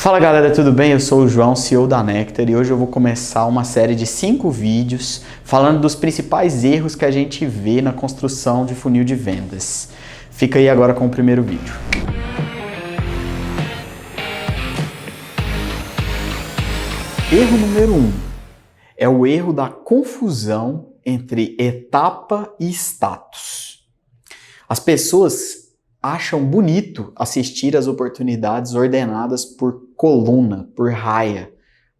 Fala galera, tudo bem? Eu sou o João, CEO da Nectar, e hoje eu vou começar uma série de 5 vídeos falando dos principais erros que a gente vê na construção de funil de vendas. Fica aí agora com o primeiro vídeo. Erro número 1 é o erro da confusão entre etapa e status. As pessoas acham bonito assistir às oportunidades ordenadas por coluna, por raia,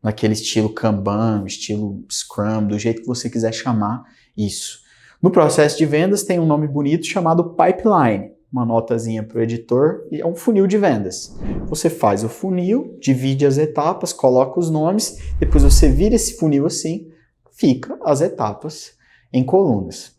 naquele estilo Kanban, estilo Scrum, do jeito que você quiser chamar isso. No processo de vendas tem um nome bonito chamado pipeline, uma notazinha para o editor, e é um funil de vendas. Você faz o funil, divide as etapas, coloca os nomes, depois você vira esse funil assim, fica as etapas em colunas.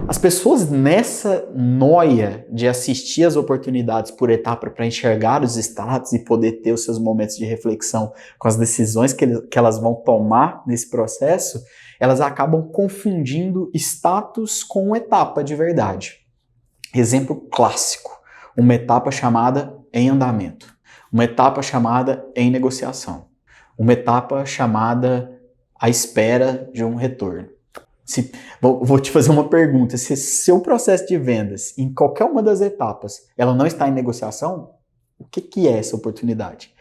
As pessoas nessa noia de assistir as oportunidades por etapa para enxergar os status e poder ter os seus momentos de reflexão com as decisões que elas vão tomar nesse processo, elas acabam confundindo status com etapa de verdade. Exemplo clássico, uma etapa chamada em andamento, uma etapa chamada em negociação, uma etapa chamada à espera de um retorno. Vou te fazer uma pergunta, se seu processo de vendas, em qualquer uma das etapas, ela não está em negociação, o que é essa oportunidade?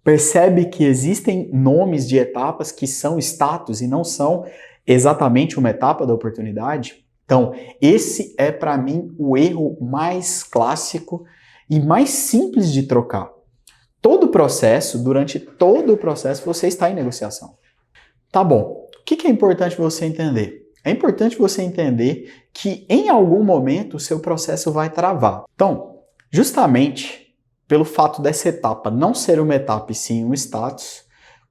Percebe que existem nomes de etapas que são status e não são exatamente uma etapa da oportunidade? Então, esse é para mim o erro mais clássico e mais simples de trocar. Durante todo o processo, você está em negociação. Tá bom, o que é importante você entender? É importante você entender que em algum momento o seu processo vai travar. Então, justamente pelo fato dessa etapa não ser uma etapa e sim um status,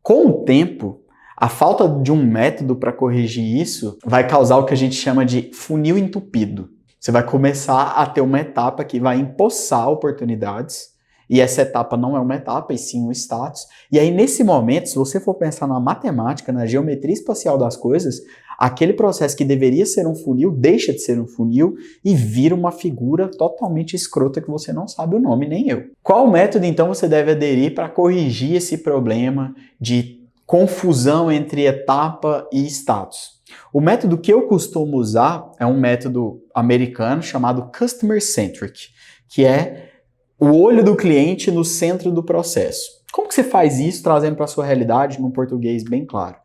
com o tempo, a falta de um método para corrigir isso vai causar o que a gente chama de funil entupido. Você vai começar a ter uma etapa que vai empoçar oportunidades, e essa etapa não é uma etapa, e sim um status. E aí, nesse momento, se você for pensar na matemática, na geometria espacial das coisas, aquele processo que deveria ser um funil deixa de ser um funil e vira uma figura totalmente escrota que você não sabe o nome, nem eu. Qual método, então, você deve aderir para corrigir esse problema de confusão entre etapa e status? O método que eu costumo usar é um método americano chamado Customer Centric, que é o olho do cliente no centro do processo. Como que você faz isso trazendo para a sua realidade num português bem claro?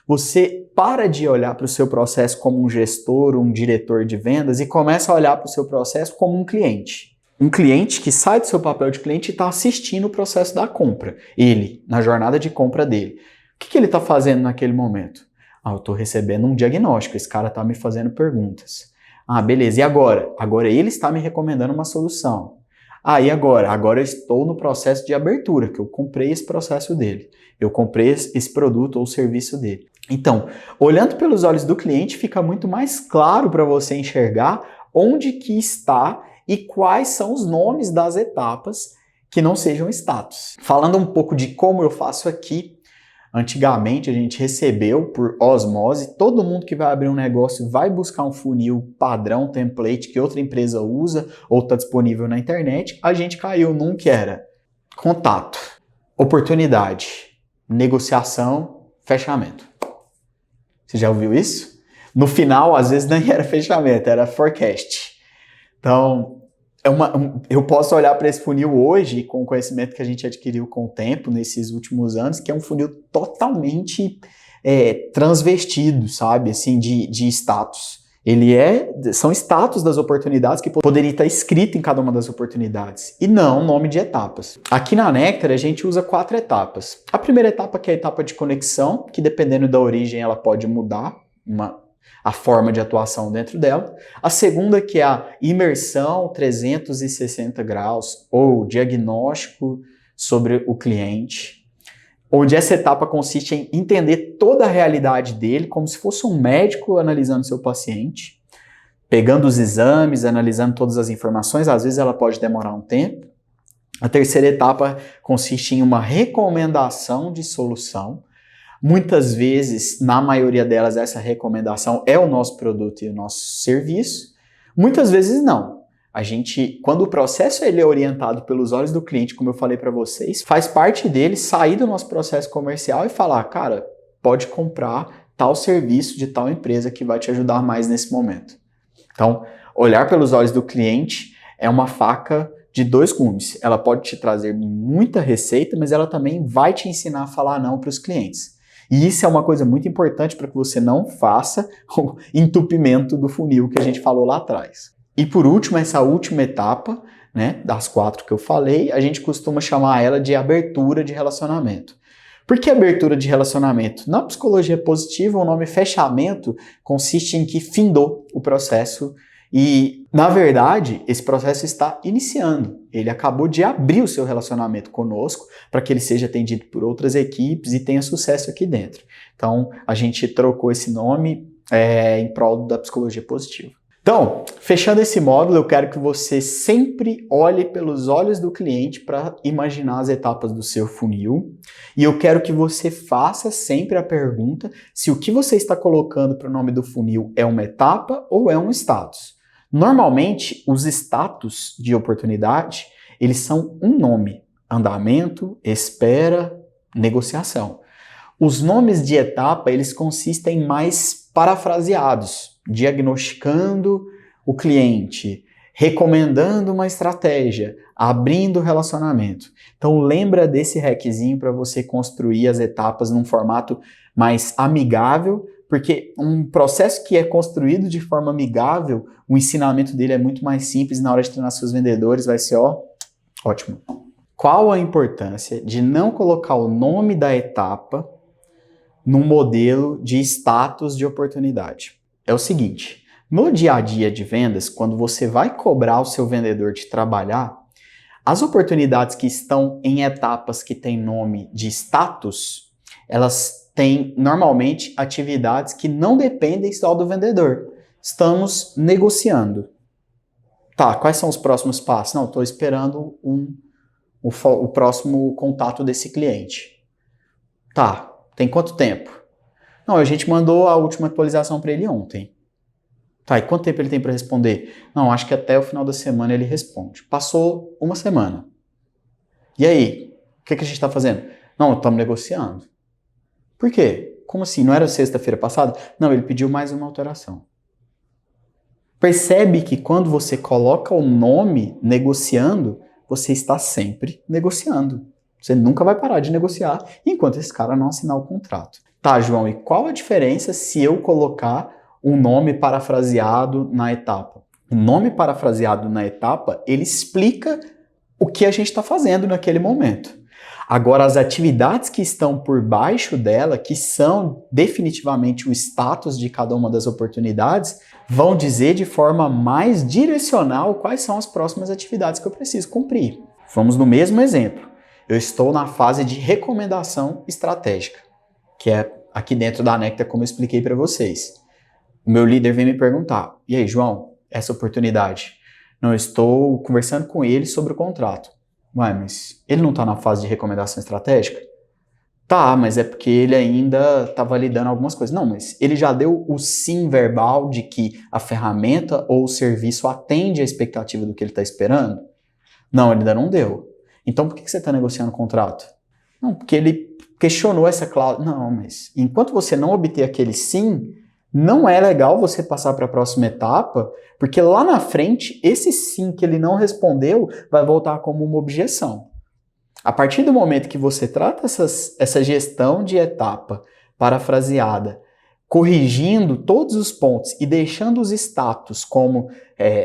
Você para de olhar para o seu processo como um gestor, um diretor de vendas e começa a olhar para o seu processo como um cliente. Um cliente que sai do seu papel de cliente e está assistindo o processo da compra. Ele, na jornada de compra dele. O que ele está fazendo naquele momento? Eu estou recebendo um diagnóstico, esse cara está me fazendo perguntas. Beleza, e agora? Agora ele está me recomendando uma solução. E agora? Agora eu estou no processo de abertura, que eu comprei esse processo dele. Eu comprei esse produto ou serviço dele. Então, olhando pelos olhos do cliente, fica muito mais claro para você enxergar onde que está e quais são os nomes das etapas que não sejam status. Falando um pouco de como eu faço aqui, antigamente a gente recebeu por osmose, todo mundo que vai abrir um negócio vai buscar um funil padrão, template que outra empresa usa ou está disponível na internet. A gente caiu num que era contato, oportunidade, negociação, fechamento. Você já ouviu isso? No final, às vezes nem era fechamento, era forecast. Então, eu posso olhar para esse funil hoje, com o conhecimento que a gente adquiriu com o tempo, nesses últimos anos, que é um funil totalmente transvestido, sabe, assim, de status. São status das oportunidades que poderia estar escrito em cada uma das oportunidades, e não nome de etapas. Aqui na Nectar, a gente usa 4 etapas. A primeira etapa, que é a etapa de conexão, que dependendo da origem, ela pode mudar a forma de atuação dentro dela. A segunda, que é a imersão 360 graus, ou diagnóstico sobre o cliente, onde essa etapa consiste em entender toda a realidade dele, como se fosse um médico analisando seu paciente, pegando os exames, analisando todas as informações. Às vezes ela pode demorar um tempo. A terceira etapa consiste em uma recomendação de solução. Muitas vezes, na maioria delas, essa recomendação é o nosso produto e o nosso serviço. Muitas vezes não. quando o processo ele é orientado pelos olhos do cliente, como eu falei para vocês, faz parte dele sair do nosso processo comercial e falar, cara, pode comprar tal serviço de tal empresa que vai te ajudar mais nesse momento. Então, olhar pelos olhos do cliente é uma faca de dois gumes. Ela pode te trazer muita receita, mas ela também vai te ensinar a falar não para os clientes. E isso é uma coisa muito importante para que você não faça o entupimento do funil que a gente falou lá atrás. E por último, essa última etapa, né, das 4 que eu falei, a gente costuma chamar ela de abertura de relacionamento. Por que abertura de relacionamento? Na psicologia positiva, o nome fechamento consiste em que findou o processo e, na verdade, esse processo está iniciando. Ele acabou de abrir o seu relacionamento conosco para que ele seja atendido por outras equipes e tenha sucesso aqui dentro. Então, a gente trocou esse nome em prol da psicologia positiva. Então, fechando esse módulo, eu quero que você sempre olhe pelos olhos do cliente para imaginar as etapas do seu funil. E eu quero que você faça sempre a pergunta se o que você está colocando para o nome do funil é uma etapa ou é um status. Normalmente, os status de oportunidade, eles são um nome: andamento, espera, negociação. Os nomes de etapa, eles consistem mais parafraseados, diagnosticando o cliente, recomendando uma estratégia, abrindo o relacionamento. Então lembra desse hackzinho para você construir as etapas num formato mais amigável, porque um processo que é construído de forma amigável, o ensinamento dele é muito mais simples, na hora de treinar seus vendedores vai ser ótimo. Qual a importância de não colocar o nome da etapa num modelo de status de oportunidade? É o seguinte, no dia a dia de vendas, quando você vai cobrar o seu vendedor de trabalhar, as oportunidades que estão em etapas que têm nome de status, elas têm normalmente atividades que não dependem só do vendedor. Estamos negociando. Tá, quais são os próximos passos? Não, estou esperando o próximo contato desse cliente. Tá, tem quanto tempo? Não, a gente mandou a última atualização para ele ontem. Tá, e quanto tempo ele tem para responder? Não, acho que até o final da semana ele responde. Passou uma semana. E aí? O que a gente está fazendo? Não, estamos negociando. Por quê? Como assim? Não era sexta-feira passada? Não, ele pediu mais uma alteração. Percebe que quando você coloca o nome negociando, você está sempre negociando. Você nunca vai parar de negociar enquanto esse cara não assinar o contrato. Tá, João, e qual a diferença se eu colocar um nome parafraseado na etapa? O nome parafraseado na etapa, ele explica o que a gente está fazendo naquele momento. Agora, as atividades que estão por baixo dela, que são definitivamente o status de cada uma das oportunidades, vão dizer de forma mais direcional quais são as próximas atividades que eu preciso cumprir. Vamos no mesmo exemplo. Eu estou na fase de recomendação estratégica, que é aqui dentro da Nectar, como eu expliquei para vocês. O meu líder vem me perguntar, e aí, João, essa oportunidade? Não, eu estou conversando com ele sobre o contrato. Ué, mas ele não está na fase de recomendação estratégica? Tá, mas é porque ele ainda está validando algumas coisas. Não, mas ele já deu o sim verbal de que a ferramenta ou o serviço atende à expectativa do que ele está esperando? Não, ele ainda não deu. Então por que você está negociando o contrato? Não, porque ele questionou essa cláusula. Não, mas enquanto você não obter aquele sim, não é legal você passar para a próxima etapa, porque lá na frente, esse sim que ele não respondeu vai voltar como uma objeção. A partir do momento que você trata essa gestão de etapa parafraseada, corrigindo todos os pontos e deixando os status como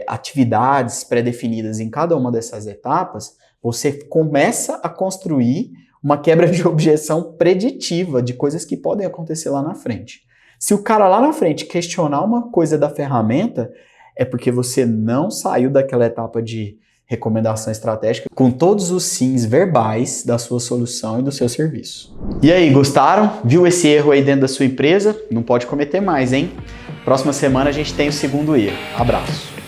atividades pré-definidas em cada uma dessas etapas, você começa a construir uma quebra de objeção preditiva de coisas que podem acontecer lá na frente. Se o cara lá na frente questionar uma coisa da ferramenta, é porque você não saiu daquela etapa de recomendação estratégica com todos os sims verbais da sua solução e do seu serviço. E aí, gostaram? Viu esse erro aí dentro da sua empresa? Não pode cometer mais, hein? Próxima semana a gente tem o segundo erro. Abraço!